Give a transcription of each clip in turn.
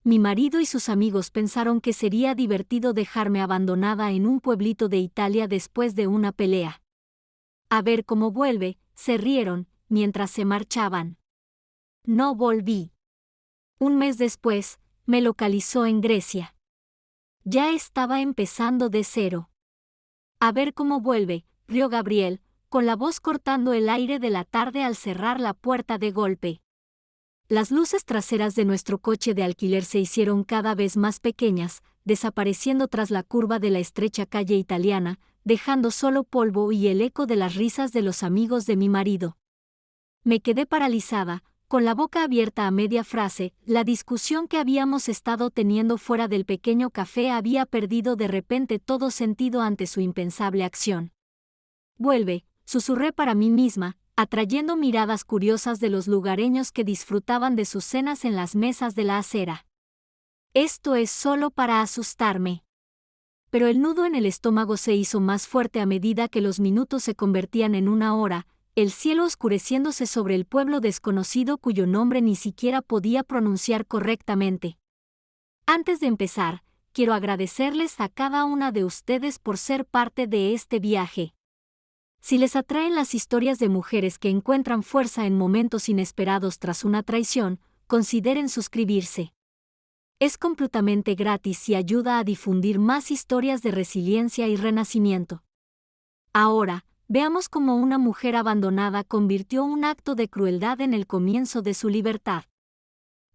mi marido y sus amigos pensaron que sería divertido dejarme abandonada en un pueblito de Italia después de una pelea. A ver cómo vuelve, se rieron, mientras se marchaban. No volví. Un mes después, me localizó en Grecia. Ya estaba empezando de cero. A ver cómo vuelve, rió Gabriel, con la voz cortando el aire de la tarde al cerrar la puerta de golpe. Las luces traseras de nuestro coche de alquiler se hicieron cada vez más pequeñas, desapareciendo tras la curva de la estrecha calle italiana, dejando solo polvo y el eco de las risas de los amigos de mi marido. Me quedé paralizada, con la boca abierta a media frase. La discusión que habíamos estado teniendo fuera del pequeño café había perdido de repente todo sentido ante su impensable acción. Vuelve, susurré para mí misma, atrayendo miradas curiosas de los lugareños que disfrutaban de sus cenas en las mesas de la acera. Esto es solo para asustarme. Pero el nudo en el estómago se hizo más fuerte a medida que los minutos se convertían en una hora, el cielo oscureciéndose sobre el pueblo desconocido cuyo nombre ni siquiera podía pronunciar correctamente. Antes de empezar, quiero agradecerles a cada una de ustedes por ser parte de este viaje. Si les atraen las historias de mujeres que encuentran fuerza en momentos inesperados tras una traición, consideren suscribirse. Es completamente gratis y ayuda a difundir más historias de resiliencia y renacimiento. Ahora, veamos cómo una mujer abandonada convirtió un acto de crueldad en el comienzo de su libertad.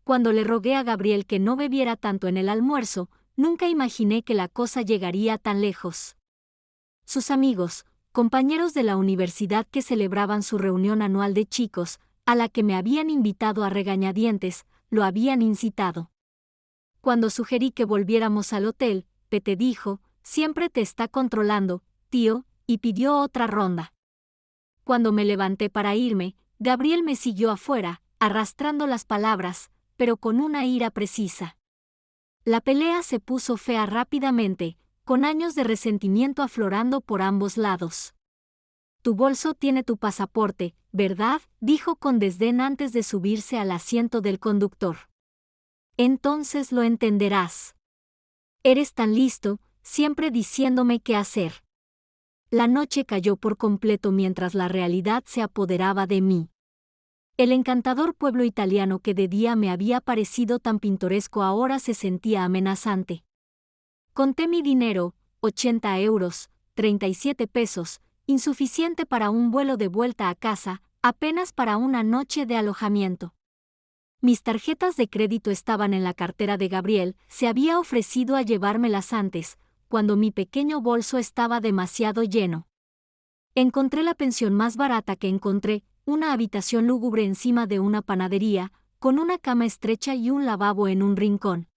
Cuando le rogué a Gabriel que no bebiera tanto en el almuerzo, nunca imaginé que la cosa llegaría tan lejos. Sus amigos, compañeros de la universidad que celebraban su reunión anual de chicos, a la que me habían invitado a regañadientes, lo habían incitado. Cuando sugerí que volviéramos al hotel, Pete dijo, siempre te está controlando, tío, y pidió otra ronda. Cuando me levanté para irme, Gabriel me siguió afuera, arrastrando las palabras, pero con una ira precisa. La pelea se puso fea rápidamente, con años de resentimiento aflorando por ambos lados. Tu bolso tiene tu pasaporte, ¿verdad?, dijo con desdén antes de subirse al asiento del conductor. Entonces lo entenderás. Eres tan listo, siempre diciéndome qué hacer. La noche cayó por completo mientras la realidad se apoderaba de mí. El encantador pueblo italiano que de día me había parecido tan pintoresco ahora se sentía amenazante. Conté mi dinero, 80 euros, 37 pesos, insuficiente para un vuelo de vuelta a casa, apenas para una noche de alojamiento. Mis tarjetas de crédito estaban en la cartera de Gabriel, se había ofrecido a llevármelas antes, cuando mi pequeño bolso estaba demasiado lleno. Encontré la pensión más barata que encontré, una habitación lúgubre encima de una panadería, con una cama estrecha y un lavabo en un rincón.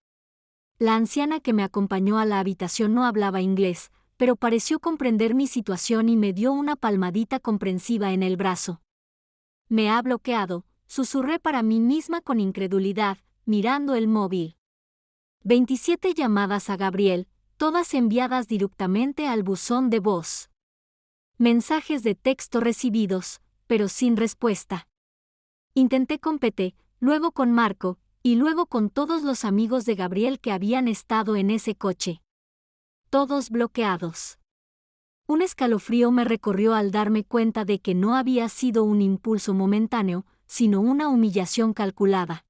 La anciana que me acompañó a la habitación no hablaba inglés, pero pareció comprender mi situación y me dio una palmadita comprensiva en el brazo. Me ha bloqueado, susurré para mí misma con incredulidad, mirando el móvil. 27 llamadas a Gabriel, todas enviadas directamente al buzón de voz. Mensajes de texto recibidos, pero sin respuesta. Intenté con Pete, luego con Marco, y luego con todos los amigos de Gabriel que habían estado en ese coche. Todos bloqueados. Un escalofrío me recorrió al darme cuenta de que no había sido un impulso momentáneo, sino una humillación calculada.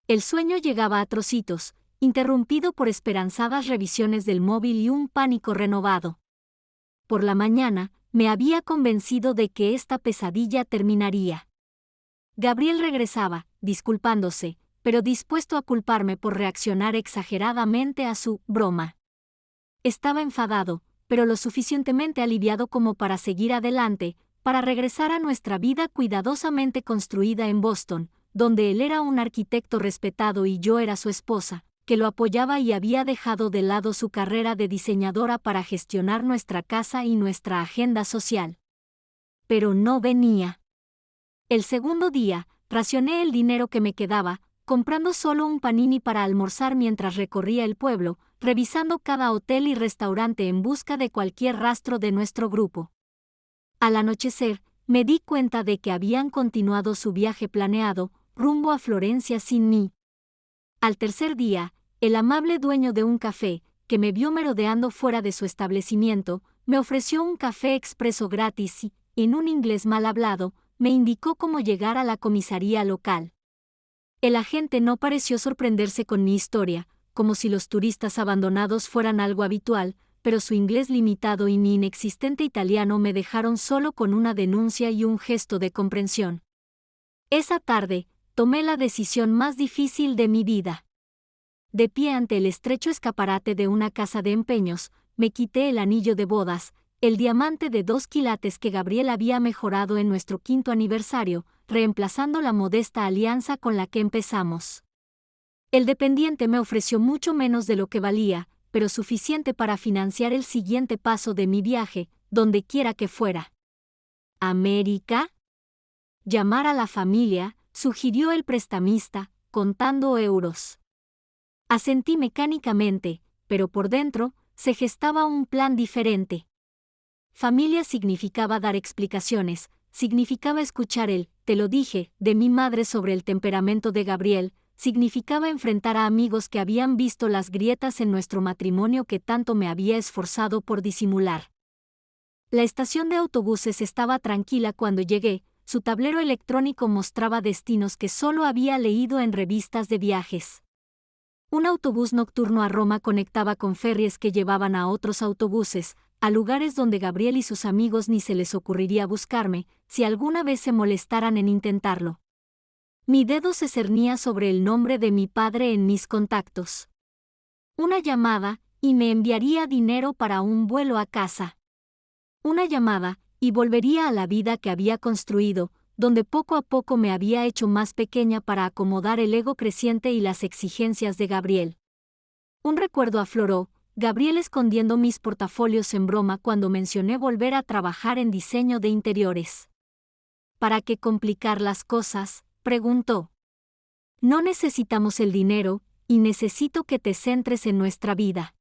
El sueño llegaba a trocitos, interrumpido por esperanzadas revisiones del móvil y un pánico renovado. Por la mañana, me había convencido de que esta pesadilla terminaría. Gabriel regresaba, disculpándose, pero dispuesto a culparme por reaccionar exageradamente a su broma. Estaba enfadado, pero lo suficientemente aliviado como para seguir adelante, para regresar a nuestra vida cuidadosamente construida en Boston, donde él era un arquitecto respetado y yo era su esposa, que lo apoyaba y había dejado de lado su carrera de diseñadora para gestionar nuestra casa y nuestra agenda social. Pero no venía. El segundo día, racioné el dinero que me quedaba, comprando solo un panini para almorzar mientras recorría el pueblo, revisando cada hotel y restaurante en busca de cualquier rastro de nuestro grupo. Al anochecer, me di cuenta de que habían continuado su viaje planeado, rumbo a Florencia sin mí. Al tercer día, el amable dueño de un café, que me vio merodeando fuera de su establecimiento, me ofreció un café expreso gratis y, en un inglés mal hablado, me indicó cómo llegar a la comisaría local. El agente no pareció sorprenderse con mi historia, como si los turistas abandonados fueran algo habitual, pero su inglés limitado y mi inexistente italiano me dejaron solo con una denuncia y un gesto de comprensión. Esa tarde, tomé la decisión más difícil de mi vida. De pie ante el estrecho escaparate de una casa de empeños, me quité el anillo de bodas, el diamante de 2 quilates que Gabriel había mejorado en nuestro 5º aniversario, reemplazando la modesta alianza con la que empezamos. El dependiente me ofreció mucho menos de lo que valía, pero suficiente para financiar el siguiente paso de mi viaje, donde quiera que fuera. ¿América? Llamar a la familia, sugirió el prestamista, contando euros. Asentí mecánicamente, pero por dentro, se gestaba un plan diferente. Familia significaba dar explicaciones, significaba escuchar te lo dije, de mi madre sobre el temperamento de Gabriel, significaba enfrentar a amigos que habían visto las grietas en nuestro matrimonio que tanto me había esforzado por disimular. La estación de autobuses estaba tranquila cuando llegué, su tablero electrónico mostraba destinos que solo había leído en revistas de viajes. Un autobús nocturno a Roma conectaba con ferries que llevaban a otros autobuses, a lugares donde Gabriel y sus amigos ni se les ocurriría buscarme, si alguna vez se molestaran en intentarlo. Mi dedo se cernía sobre el nombre de mi padre en mis contactos. Una llamada, y me enviaría dinero para un vuelo a casa. Una llamada, y volvería a la vida que había construido, donde poco a poco me había hecho más pequeña para acomodar el ego creciente y las exigencias de Gabriel. Un recuerdo afloró, Gabriel escondiendo mis portafolios en broma cuando mencioné volver a trabajar en diseño de interiores. ¿Para qué complicar las cosas?, preguntó. No necesitamos el dinero, y necesito que te centres en nuestra vida.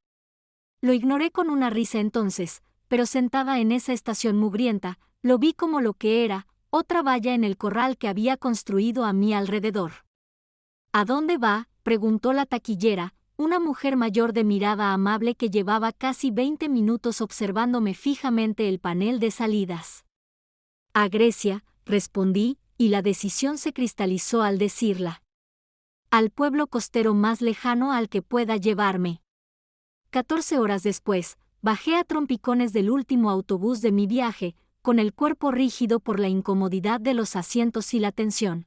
Lo ignoré con una risa entonces, pero sentada en esa estación mugrienta, lo vi como lo que era, otra valla en el corral que había construido a mi alrededor. ¿A dónde va?, preguntó la taquillera, una mujer mayor de mirada amable que llevaba casi 20 minutos observándome fijamente el panel de salidas. A Grecia, respondí, y la decisión se cristalizó al decirla. Al pueblo costero más lejano al que pueda llevarme. 14 horas después, bajé a trompicones del último autobús de mi viaje, con el cuerpo rígido por la incomodidad de los asientos y la tensión.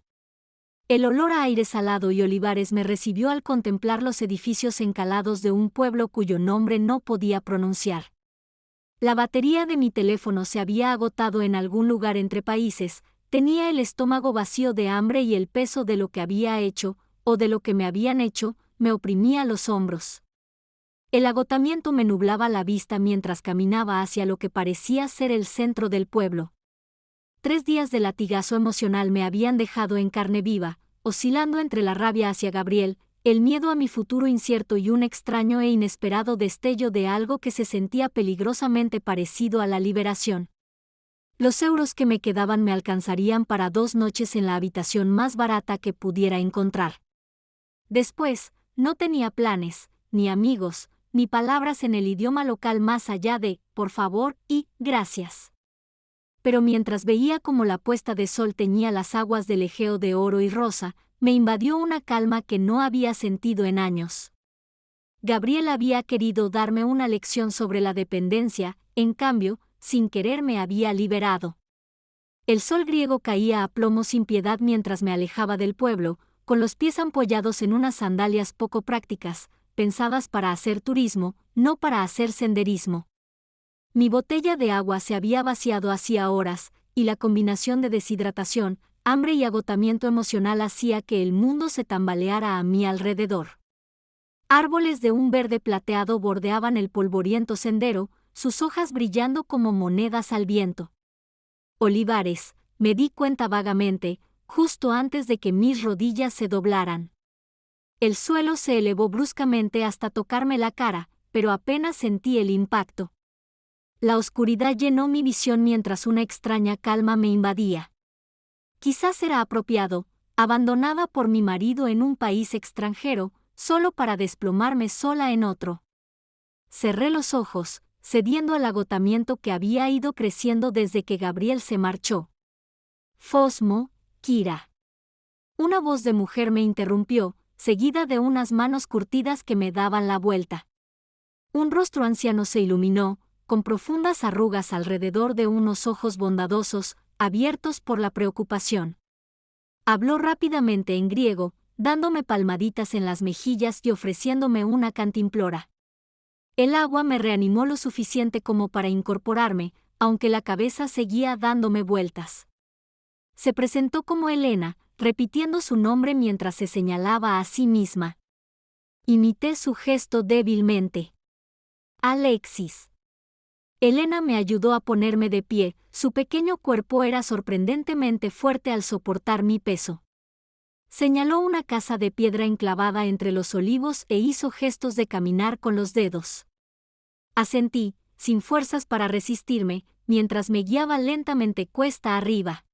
El olor a aire salado y olivares me recibió al contemplar los edificios encalados de un pueblo cuyo nombre no podía pronunciar. La batería de mi teléfono se había agotado en algún lugar entre países, tenía el estómago vacío de hambre y el peso de lo que había hecho, o de lo que me habían hecho, me oprimía los hombros. El agotamiento me nublaba la vista mientras caminaba hacia lo que parecía ser el centro del pueblo. 3 días de latigazo emocional me habían dejado en carne viva, oscilando entre la rabia hacia Gabriel, el miedo a mi futuro incierto y un extraño e inesperado destello de algo que se sentía peligrosamente parecido a la liberación. Los euros que me quedaban me alcanzarían para 2 noches en la habitación más barata que pudiera encontrar. Después, no tenía planes, ni amigos, ni palabras en el idioma local más allá de «por favor» y «gracias». Pero mientras veía cómo la puesta de sol teñía las aguas del Egeo de oro y rosa, me invadió una calma que no había sentido en años. Gabriel había querido darme una lección sobre la dependencia, en cambio, sin querer me había liberado. El sol griego caía a plomo sin piedad mientras me alejaba del pueblo, con los pies ampollados en unas sandalias poco prácticas, pensadas para hacer turismo, no para hacer senderismo. Mi botella de agua se había vaciado hacía horas, y la combinación de deshidratación, hambre y agotamiento emocional hacía que el mundo se tambaleara a mi alrededor. Árboles de un verde plateado bordeaban el polvoriento sendero, sus hojas brillando como monedas al viento. Olivares, me di cuenta vagamente, justo antes de que mis rodillas se doblaran. El suelo se elevó bruscamente hasta tocarme la cara, pero apenas sentí el impacto. La oscuridad llenó mi visión mientras una extraña calma me invadía. Quizás era apropiado, abandonada por mi marido en un país extranjero, solo para desplomarme sola en otro. Cerré los ojos, cediendo al agotamiento que había ido creciendo desde que Gabriel se marchó. Fosmo, Kira. Una voz de mujer me interrumpió, seguida de unas manos curtidas que me daban la vuelta. Un rostro anciano se iluminó, con profundas arrugas alrededor de unos ojos bondadosos, abiertos por la preocupación. Habló rápidamente en griego, dándome palmaditas en las mejillas y ofreciéndome una cantimplora. El agua me reanimó lo suficiente como para incorporarme, aunque la cabeza seguía dándome vueltas. Se presentó como Elena, repitiendo su nombre mientras se señalaba a sí misma. Imité su gesto débilmente. Alexis. Elena me ayudó a ponerme de pie, su pequeño cuerpo era sorprendentemente fuerte al soportar mi peso. Señaló una casa de piedra enclavada entre los olivos e hizo gestos de caminar con los dedos. Asentí, sin fuerzas para resistirme, mientras me guiaba lentamente cuesta arriba.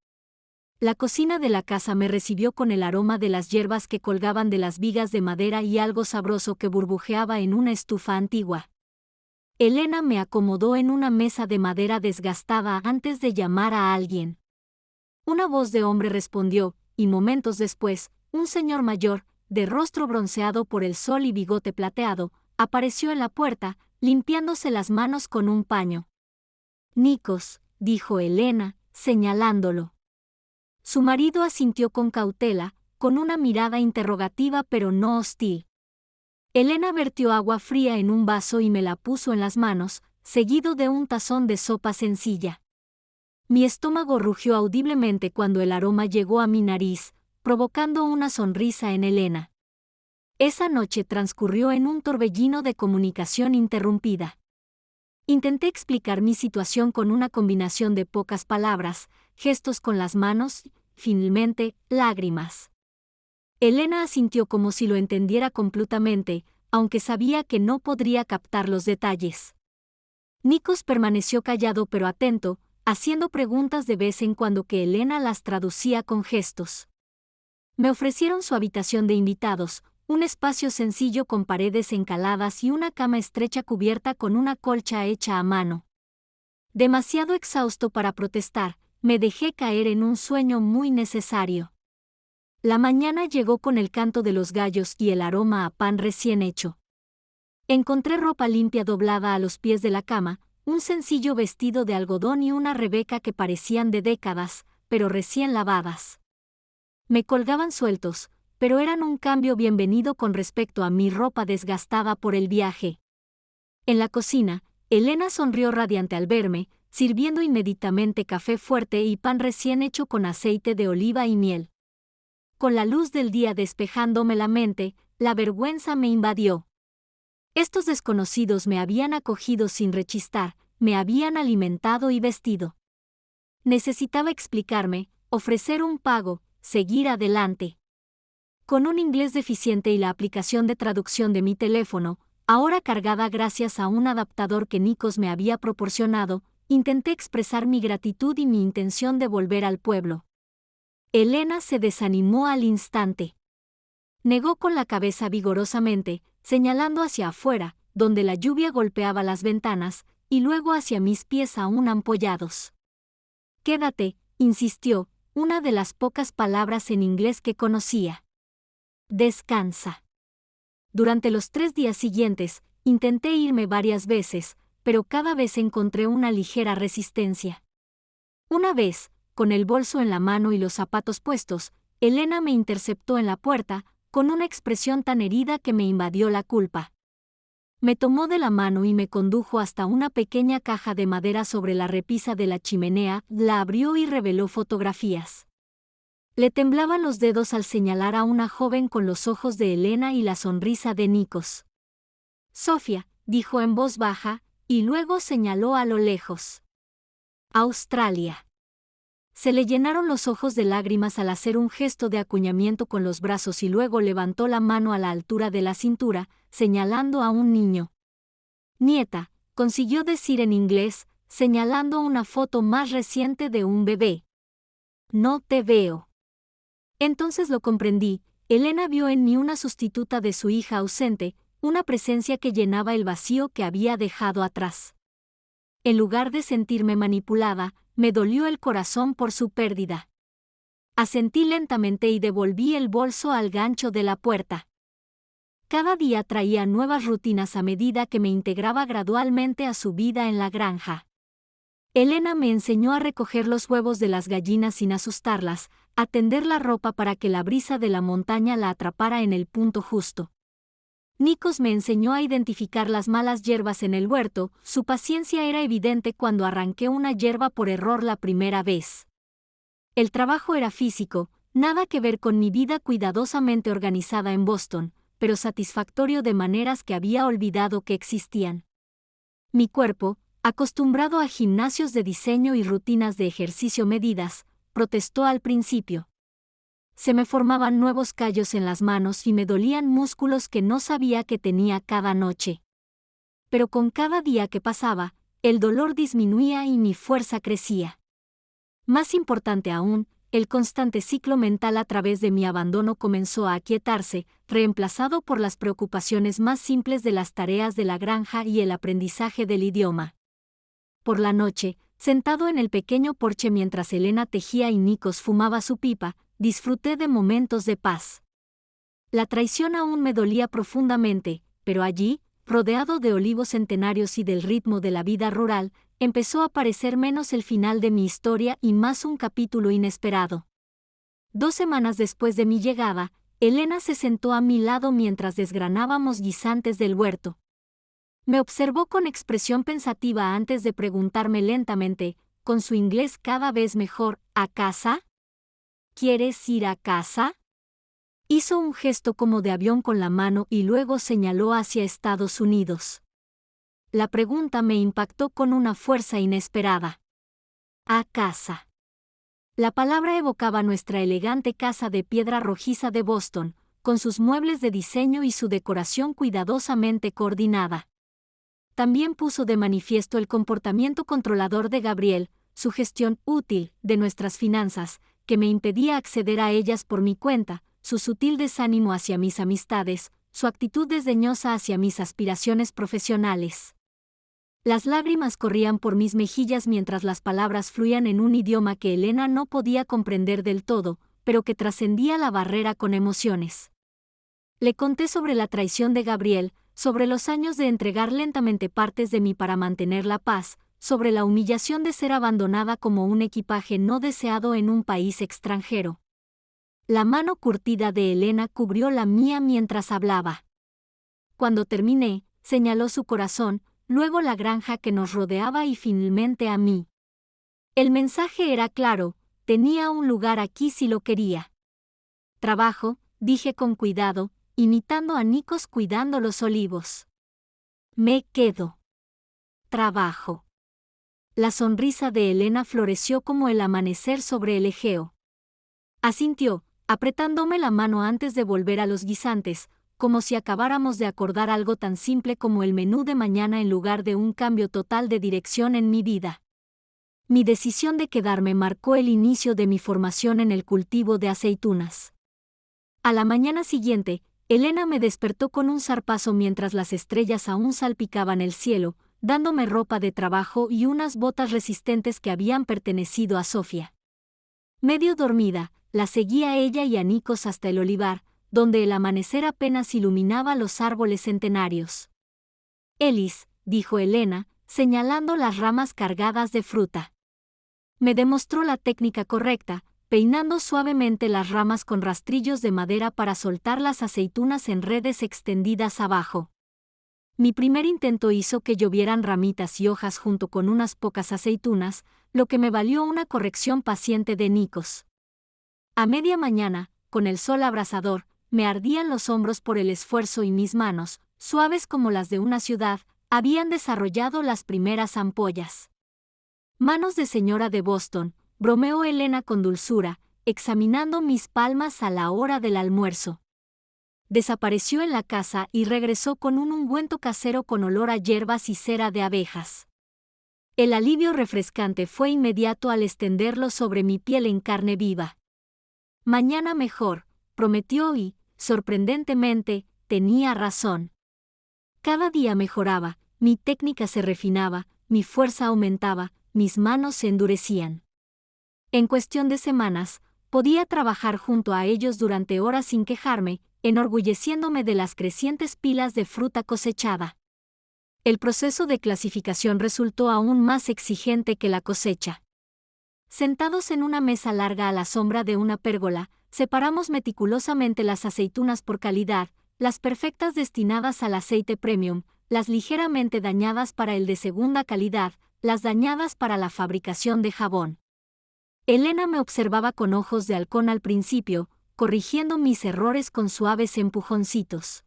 La cocina de la casa me recibió con el aroma de las hierbas que colgaban de las vigas de madera y algo sabroso que burbujeaba en una estufa antigua. Elena me acomodó en una mesa de madera desgastada antes de llamar a alguien. Una voz de hombre respondió, y momentos después, un señor mayor, de rostro bronceado por el sol y bigote plateado, apareció en la puerta, limpiándose las manos con un paño. Nikos, dijo Elena, señalándolo. Su marido asintió con cautela, con una mirada interrogativa pero no hostil. Elena vertió agua fría en un vaso y me la puso en las manos, seguido de un tazón de sopa sencilla. Mi estómago rugió audiblemente cuando el aroma llegó a mi nariz, provocando una sonrisa en Elena. Esa noche transcurrió en un torbellino de comunicación interrumpida. Intenté explicar mi situación con una combinación de pocas palabras, gestos con las manos, finalmente, lágrimas. Elena asintió como si lo entendiera completamente, aunque sabía que no podría captar los detalles. Nikos permaneció callado pero atento, haciendo preguntas de vez en cuando que Elena las traducía con gestos. Me ofrecieron su habitación de invitados, un espacio sencillo con paredes encaladas y una cama estrecha cubierta con una colcha hecha a mano. Demasiado exhausto para protestar, me dejé caer en un sueño muy necesario. La mañana llegó con el canto de los gallos y el aroma a pan recién hecho. Encontré ropa limpia doblada a los pies de la cama, un sencillo vestido de algodón y una rebeca que parecían de décadas, pero recién lavadas. Me colgaban sueltos, pero eran un cambio bienvenido con respecto a mi ropa desgastada por el viaje. En la cocina, Elena sonrió radiante al verme, sirviendo inmediatamente café fuerte y pan recién hecho con aceite de oliva y miel. Con la luz del día despejándome la mente, la vergüenza me invadió. Estos desconocidos me habían acogido sin rechistar, me habían alimentado y vestido. Necesitaba explicarme, ofrecer un pago, seguir adelante. Con un inglés deficiente y la aplicación de traducción de mi teléfono, ahora cargada gracias a un adaptador que Nikos me había proporcionado, intenté expresar mi gratitud y mi intención de volver al pueblo. Elena se desanimó al instante. Negó con la cabeza vigorosamente, señalando hacia afuera, donde la lluvia golpeaba las ventanas, y luego hacia mis pies aún ampollados. Quédate, insistió, una de las pocas palabras en inglés que conocía. Descansa. Durante los 3 días siguientes, intenté irme varias veces, pero cada vez encontré una ligera resistencia. Una vez, con el bolso en la mano y los zapatos puestos, Elena me interceptó en la puerta, con una expresión tan herida que me invadió la culpa. Me tomó de la mano y me condujo hasta una pequeña caja de madera sobre la repisa de la chimenea, la abrió y reveló fotografías. Le temblaban los dedos al señalar a una joven con los ojos de Elena y la sonrisa de Nikos. Sofía, dijo en voz baja, y luego señaló a lo lejos. Australia. Se le llenaron los ojos de lágrimas al hacer un gesto de acuñamiento con los brazos y luego levantó la mano a la altura de la cintura, señalando a un niño. Nieta, consiguió decir en inglés, señalando una foto más reciente de un bebé. No te veo. Entonces lo comprendí, Elena vio en mí una sustituta de su hija ausente, una presencia que llenaba el vacío que había dejado atrás. En lugar de sentirme manipulada, me dolió el corazón por su pérdida. Asentí lentamente y devolví el bolso al gancho de la puerta. Cada día traía nuevas rutinas a medida que me integraba gradualmente a su vida en la granja. Elena me enseñó a recoger los huevos de las gallinas sin asustarlas, a tender la ropa para que la brisa de la montaña la atrapara en el punto justo. Nikos me enseñó a identificar las malas hierbas en el huerto. Su paciencia era evidente cuando arranqué una hierba por error la primera vez. El trabajo era físico, nada que ver con mi vida cuidadosamente organizada en Boston, pero satisfactorio de maneras que había olvidado que existían. Mi cuerpo, acostumbrado a gimnasios de diseño y rutinas de ejercicio medidas, protestó al principio. Se me formaban nuevos callos en las manos y me dolían músculos que no sabía que tenía cada noche. Pero con cada día que pasaba, el dolor disminuía y mi fuerza crecía. Más importante aún, el constante ciclo mental a través de mi abandono comenzó a aquietarse, reemplazado por las preocupaciones más simples de las tareas de la granja y el aprendizaje del idioma. Por la noche, sentado en el pequeño porche mientras Elena tejía y Nikos fumaba su pipa, disfruté de momentos de paz. La traición aún me dolía profundamente, pero allí, rodeado de olivos centenarios y del ritmo de la vida rural, empezó a parecer menos el final de mi historia y más un capítulo inesperado. 2 semanas después de mi llegada, Elena se sentó a mi lado mientras desgranábamos guisantes del huerto. Me observó con expresión pensativa antes de preguntarme lentamente, con su inglés cada vez mejor, ¿a casa? ¿Quieres ir a casa? Hizo un gesto como de avión con la mano y luego señaló hacia Estados Unidos. La pregunta me impactó con una fuerza inesperada. A casa. La palabra evocaba nuestra elegante casa de piedra rojiza de Boston, con sus muebles de diseño y su decoración cuidadosamente coordinada. También puso de manifiesto el comportamiento controlador de Gabriel, su gestión útil de nuestras finanzas, que me impedía acceder a ellas por mi cuenta, su sutil desánimo hacia mis amistades, su actitud desdeñosa hacia mis aspiraciones profesionales. Las lágrimas corrían por mis mejillas mientras las palabras fluían en un idioma que Elena no podía comprender del todo, pero que trascendía la barrera con emociones. Le conté sobre la traición de Gabriel, sobre los años de entregar lentamente partes de mí para mantener la paz, sobre la humillación de ser abandonada como un equipaje no deseado en un país extranjero. La mano curtida de Elena cubrió la mía mientras hablaba. Cuando terminé, señaló su corazón, luego la granja que nos rodeaba y finalmente a mí. El mensaje era claro, tenía un lugar aquí si lo quería. Trabajo, dije con cuidado, imitando a Nikos cuidando los olivos. Me quedo. Trabajo. La sonrisa de Elena floreció como el amanecer sobre el Egeo. Asintió, apretándome la mano antes de volver a los guisantes, como si acabáramos de acordar algo tan simple como el menú de mañana en lugar de un cambio total de dirección en mi vida. Mi decisión de quedarme marcó el inicio de mi formación en el cultivo de aceitunas. A la mañana siguiente, Elena me despertó con un zarpazo mientras las estrellas aún salpicaban el cielo, dándome ropa de trabajo y unas botas resistentes que habían pertenecido a Sofía. Medio dormida, la seguí a ella y a Nikos hasta el olivar, donde el amanecer apenas iluminaba los árboles centenarios. Elis, dijo Elena, señalando las ramas cargadas de fruta. Me demostró la técnica correcta, peinando suavemente las ramas con rastrillos de madera para soltar las aceitunas en redes extendidas abajo. Mi primer intento hizo que llovieran ramitas y hojas junto con unas pocas aceitunas, lo que me valió una corrección paciente de Nikos. A media mañana, con el sol abrasador, me ardían los hombros por el esfuerzo y mis manos, suaves como las de una ciudad, habían desarrollado las primeras ampollas. Manos de señora de Boston, bromeó Elena con dulzura, examinando mis palmas a la hora del almuerzo. Desapareció en la casa y regresó con un ungüento casero con olor a hierbas y cera de abejas. El alivio refrescante fue inmediato al extenderlo sobre mi piel en carne viva. Mañana mejor, prometió y, sorprendentemente, tenía razón. Cada día mejoraba, mi técnica se refinaba, mi fuerza aumentaba, mis manos se endurecían. En cuestión de semanas, podía trabajar junto a ellos durante horas sin quejarme, enorgulleciéndome de las crecientes pilas de fruta cosechada. El proceso de clasificación resultó aún más exigente que la cosecha. Sentados en una mesa larga a la sombra de una pérgola, separamos meticulosamente las aceitunas por calidad, las perfectas destinadas al aceite premium, las ligeramente dañadas para el de segunda calidad, las dañadas para la fabricación de jabón. Elena me observaba con ojos de halcón al principio, corrigiendo mis errores con suaves empujoncitos.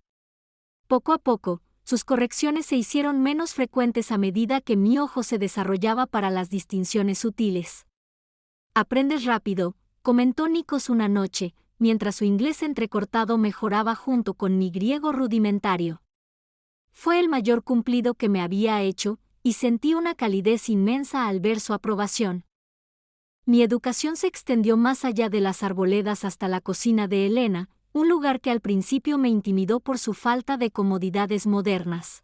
Poco a poco, sus correcciones se hicieron menos frecuentes a medida que mi ojo se desarrollaba para las distinciones sutiles. «Aprendes rápido», comentó Nikos una noche, mientras su inglés entrecortado mejoraba junto con mi griego rudimentario. Fue el mayor cumplido que me había hecho, y sentí una calidez inmensa al ver su aprobación. Mi educación se extendió más allá de las arboledas hasta la cocina de Elena, un lugar que al principio me intimidó por su falta de comodidades modernas.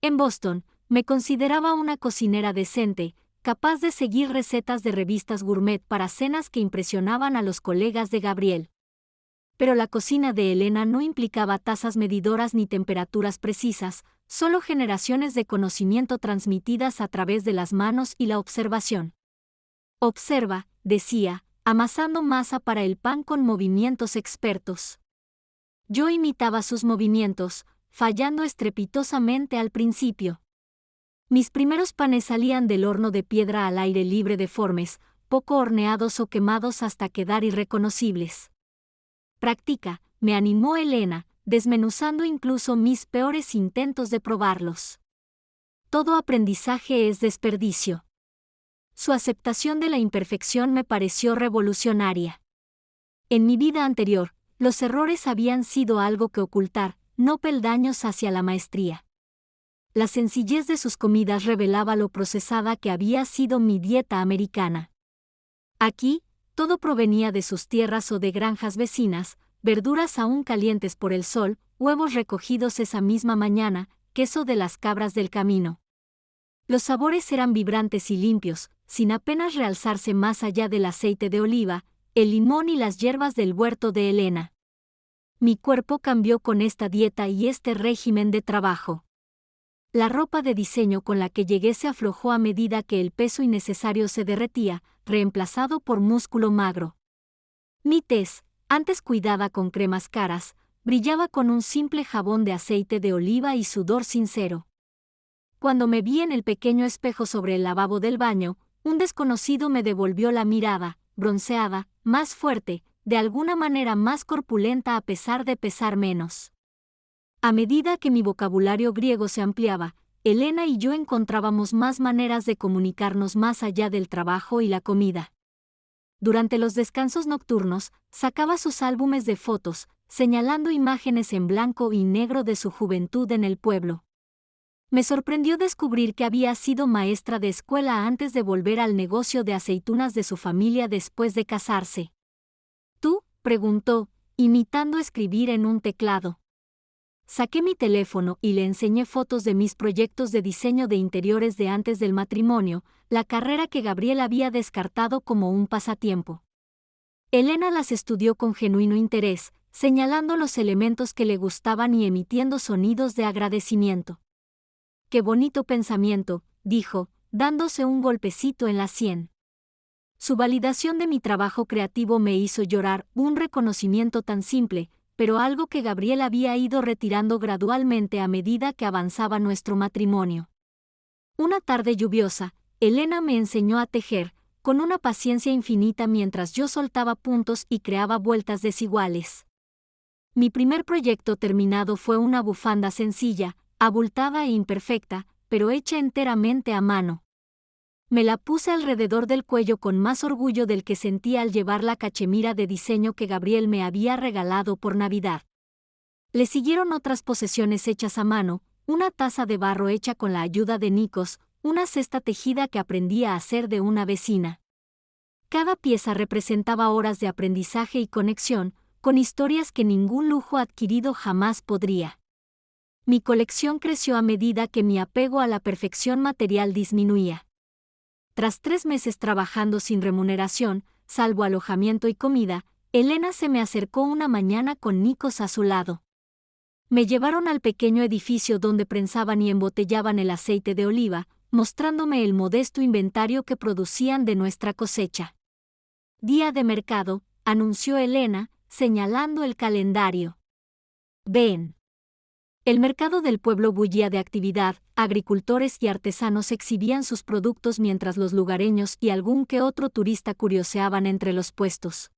En Boston, me consideraba una cocinera decente, capaz de seguir recetas de revistas gourmet para cenas que impresionaban a los colegas de Gabriel. Pero la cocina de Elena no implicaba tazas medidoras ni temperaturas precisas, solo generaciones de conocimiento transmitidas a través de las manos y la observación. «Observa», decía, amasando masa para el pan con movimientos expertos. Yo imitaba sus movimientos, fallando estrepitosamente al principio. Mis primeros panes salían del horno de piedra al aire libre deformes, poco horneados o quemados hasta quedar irreconocibles. «Practica», me animó Elena, desmenuzando incluso mis peores intentos de probarlos. «Todo aprendizaje es desperdicio». Su aceptación de la imperfección me pareció revolucionaria. En mi vida anterior, los errores habían sido algo que ocultar, no peldaños hacia la maestría. La sencillez de sus comidas revelaba lo procesada que había sido mi dieta americana. Aquí, todo provenía de sus tierras o de granjas vecinas, verduras aún calientes por el sol, huevos recogidos esa misma mañana, queso de las cabras del camino. Los sabores eran vibrantes y limpios, sin apenas realzarse más allá del aceite de oliva, el limón y las hierbas del huerto de Elena. Mi cuerpo cambió con esta dieta y este régimen de trabajo. La ropa de diseño con la que llegué se aflojó a medida que el peso innecesario se derretía, reemplazado por músculo magro. Mi tez, antes cuidada con cremas caras, brillaba con un simple jabón de aceite de oliva y sudor sincero. Cuando me vi en el pequeño espejo sobre el lavabo del baño, un desconocido me devolvió la mirada, bronceada, más fuerte, de alguna manera más corpulenta a pesar de pesar menos. A medida que mi vocabulario griego se ampliaba, Elena y yo encontrábamos más maneras de comunicarnos más allá del trabajo y la comida. Durante los descansos nocturnos, sacaba sus álbumes de fotos, señalando imágenes en blanco y negro de su juventud en el pueblo. Me sorprendió descubrir que había sido maestra de escuela antes de volver al negocio de aceitunas de su familia después de casarse. «¿Tú?», preguntó, imitando escribir en un teclado. Saqué mi teléfono y le enseñé fotos de mis proyectos de diseño de interiores de antes del matrimonio, la carrera que Gabriel había descartado como un pasatiempo. Elena las estudió con genuino interés, señalando los elementos que le gustaban y emitiendo sonidos de agradecimiento. «Qué bonito pensamiento», dijo, dándose un golpecito en la sien. Su validación de mi trabajo creativo me hizo llorar, un reconocimiento tan simple, pero algo que Gabriel había ido retirando gradualmente a medida que avanzaba nuestro matrimonio. Una tarde lluviosa, Elena me enseñó a tejer, con una paciencia infinita mientras yo soltaba puntos y creaba vueltas desiguales. Mi primer proyecto terminado fue una bufanda sencilla, abultada e imperfecta, pero hecha enteramente a mano. Me la puse alrededor del cuello con más orgullo del que sentía al llevar la cachemira de diseño que Gabriel me había regalado por Navidad. Le siguieron otras posesiones hechas a mano, una taza de barro hecha con la ayuda de Nikos, una cesta tejida que aprendí a hacer de una vecina. Cada pieza representaba horas de aprendizaje y conexión, con historias que ningún lujo adquirido jamás podría. Mi colección creció a medida que mi apego a la perfección material disminuía. Tras 3 meses trabajando sin remuneración, salvo alojamiento y comida, Elena se me acercó una mañana con Nikos a su lado. Me llevaron al pequeño edificio donde prensaban y embotellaban el aceite de oliva, mostrándome el modesto inventario que producían de nuestra cosecha. Día de mercado, anunció Elena, señalando el calendario. Ven. El mercado del pueblo bullía de actividad, agricultores y artesanos exhibían sus productos mientras los lugareños y algún que otro turista curioseaban entre los puestos.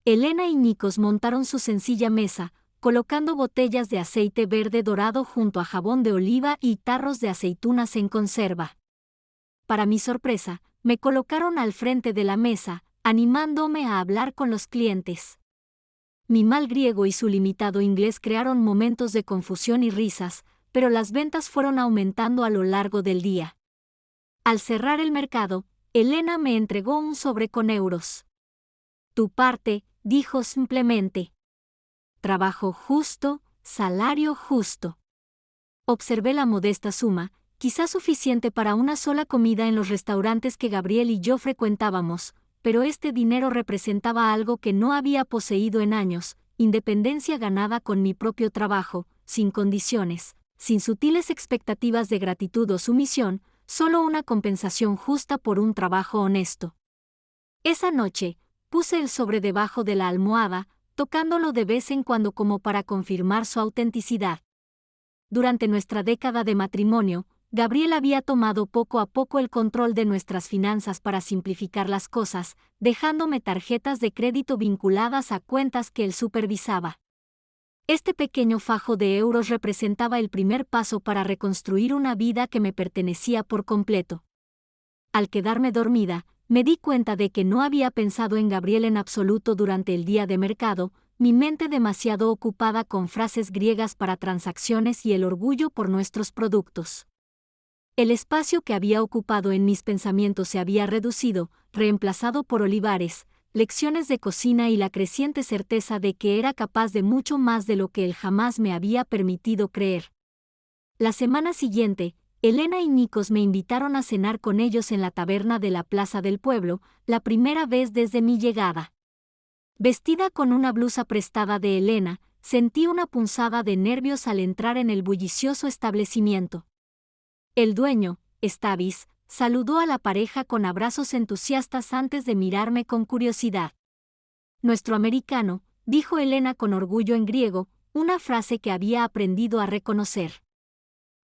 Elena y Nikos montaron su sencilla mesa, colocando botellas de aceite verde dorado junto a jabón de oliva y tarros de aceitunas en conserva. Para mi sorpresa, me colocaron al frente de la mesa, animándome a hablar con los clientes. Mi mal griego y su limitado inglés crearon momentos de confusión y risas, pero las ventas fueron aumentando a lo largo del día. Al cerrar el mercado, Elena me entregó un sobre con euros. Tu parte, dijo simplemente. Trabajo justo, salario justo. Observé la modesta suma, quizás suficiente para una sola comida en los restaurantes que Gabriel y yo frecuentábamos, pero este dinero representaba algo que no había poseído en años, independencia ganada con mi propio trabajo, sin condiciones, sin sutiles expectativas de gratitud o sumisión, solo una compensación justa por un trabajo honesto. Esa noche, puse el sobre debajo de la almohada, tocándolo de vez en cuando como para confirmar su autenticidad. Durante nuestra década de matrimonio, Gabriel había tomado poco a poco el control de nuestras finanzas para simplificar las cosas, dejándome tarjetas de crédito vinculadas a cuentas que él supervisaba. Este pequeño fajo de euros representaba el primer paso para reconstruir una vida que me pertenecía por completo. Al quedarme dormida, me di cuenta de que no había pensado en Gabriel en absoluto durante el día de mercado, mi mente demasiado ocupada con frases griegas para transacciones y el orgullo por nuestros productos. El espacio que había ocupado en mis pensamientos se había reducido, reemplazado por olivares, lecciones de cocina y la creciente certeza de que era capaz de mucho más de lo que él jamás me había permitido creer. La semana siguiente, Elena y Nikos me invitaron a cenar con ellos en la taberna de la plaza del pueblo, la primera vez desde mi llegada. Vestida con una blusa prestada de Elena, sentí una punzada de nervios al entrar en el bullicioso establecimiento. El dueño, Stavis, saludó a la pareja con abrazos entusiastas antes de mirarme con curiosidad. Nuestro americano, dijo Elena con orgullo en griego, una frase que había aprendido a reconocer.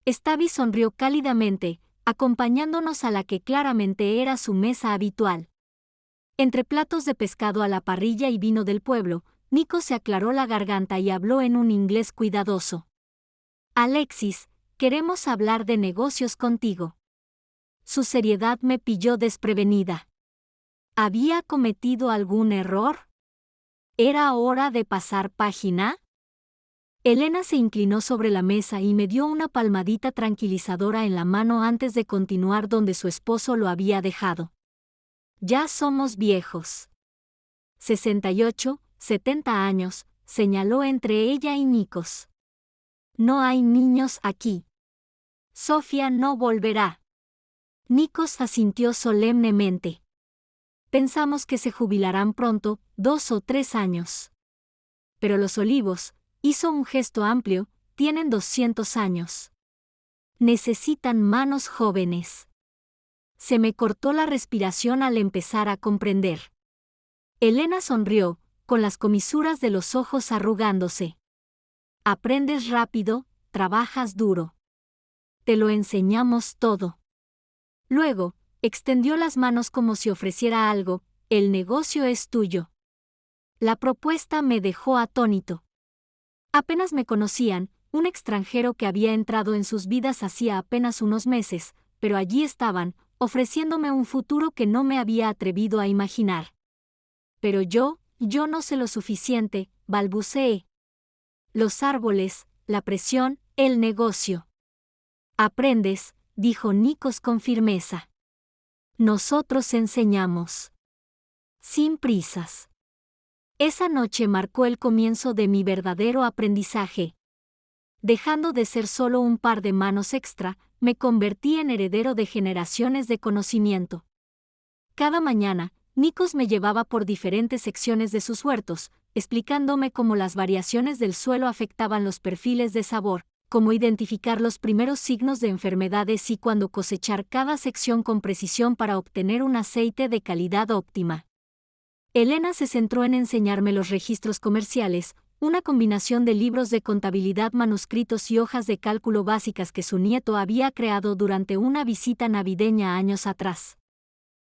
Stavis sonrió cálidamente, acompañándonos a la que claramente era su mesa habitual. Entre platos de pescado a la parrilla y vino del pueblo, Nikos se aclaró la garganta y habló en un inglés cuidadoso. Alexis, queremos hablar de negocios contigo. Su seriedad me pilló desprevenida. ¿Había cometido algún error? ¿Era hora de pasar página? Elena se inclinó sobre la mesa y me dio una palmadita tranquilizadora en la mano antes de continuar donde su esposo lo había dejado. Ya somos viejos. 68, 70 años, señaló entre ella y Nikos. No hay niños aquí. Sofía no volverá. Nikos asintió solemnemente. Pensamos que se jubilarán pronto, 2 o 3 años. Pero los olivos, hizo un gesto amplio, tienen 200 años. Necesitan manos jóvenes. Se me cortó la respiración al empezar a comprender. Elena sonrió, con las comisuras de los ojos arrugándose. Aprendes rápido, trabajas duro. Te lo enseñamos todo. Luego, extendió las manos como si ofreciera algo, el negocio es tuyo. La propuesta me dejó atónito. Apenas me conocían, un extranjero que había entrado en sus vidas hacía apenas unos meses, pero allí estaban, ofreciéndome un futuro que no me había atrevido a imaginar. Pero yo no sé lo suficiente, balbuceé. Los árboles, la presión, el negocio. Aprendes, dijo Nikos con firmeza. Nosotros enseñamos. Sin prisas. Esa noche marcó el comienzo de mi verdadero aprendizaje. Dejando de ser solo un par de manos extra, me convertí en heredero de generaciones de conocimiento. Cada mañana, Nikos me llevaba por diferentes secciones de sus huertos, explicándome cómo las variaciones del suelo afectaban los perfiles de sabor, cómo identificar los primeros signos de enfermedades y cuándo cosechar cada sección con precisión para obtener un aceite de calidad óptima. Elena se centró en enseñarme los registros comerciales, una combinación de libros de contabilidad manuscritos y hojas de cálculo básicas que su nieto había creado durante una visita navideña años atrás.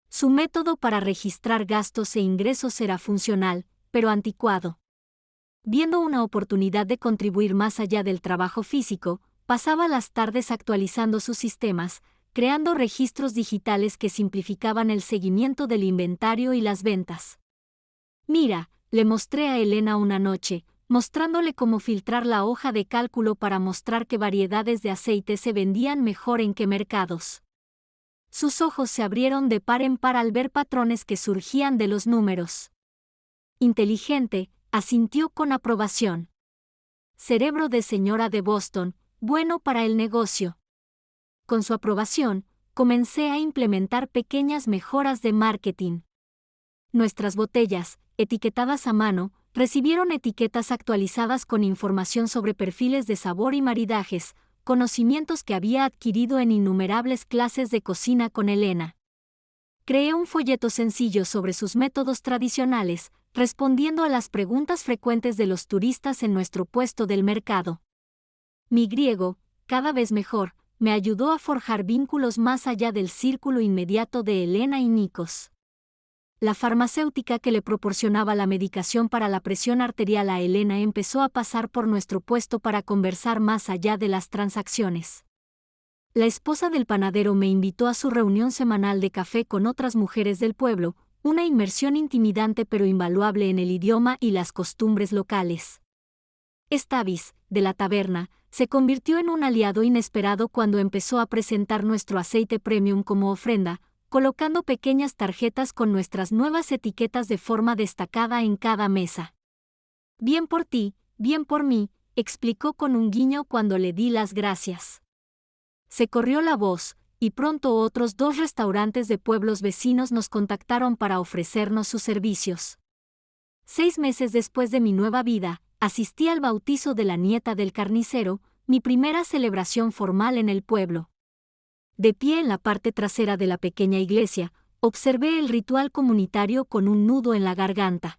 Su método para registrar gastos e ingresos era funcional, pero anticuado. Viendo una oportunidad de contribuir más allá del trabajo físico, pasaba las tardes actualizando sus sistemas, creando registros digitales que simplificaban el seguimiento del inventario y las ventas. Mira, le mostré a Elena una noche, mostrándole cómo filtrar la hoja de cálculo para mostrar qué variedades de aceite se vendían mejor en qué mercados. Sus ojos se abrieron de par en par al ver patrones que surgían de los números. Inteligente, asintió con aprobación. Cerebro de señora de Boston, bueno para el negocio. Con su aprobación, comencé a implementar pequeñas mejoras de marketing. Nuestras botellas, etiquetadas a mano, recibieron etiquetas actualizadas con información sobre perfiles de sabor y maridajes, conocimientos que había adquirido en innumerables clases de cocina con Elena. Creé un folleto sencillo sobre sus métodos tradicionales, respondiendo a las preguntas frecuentes de los turistas en nuestro puesto del mercado. Mi griego, cada vez mejor, me ayudó a forjar vínculos más allá del círculo inmediato de Elena y Nikos. La farmacéutica que le proporcionaba la medicación para la presión arterial a Elena empezó a pasar por nuestro puesto para conversar más allá de las transacciones. La esposa del panadero me invitó a su reunión semanal de café con otras mujeres del pueblo, una inmersión intimidante pero invaluable en el idioma y las costumbres locales. Stavis, de la taberna, se convirtió en un aliado inesperado cuando empezó a presentar nuestro aceite premium como ofrenda, colocando pequeñas tarjetas con nuestras nuevas etiquetas de forma destacada en cada mesa. Bien por ti, bien por mí, explicó con un guiño cuando le di las gracias. Se corrió la voz, y pronto otros 2 restaurantes de pueblos vecinos nos contactaron para ofrecernos sus servicios. 6 meses después de mi nueva vida, asistí al bautizo de la nieta del carnicero, mi primera celebración formal en el pueblo. De pie en la parte trasera de la pequeña iglesia, observé el ritual comunitario con un nudo en la garganta.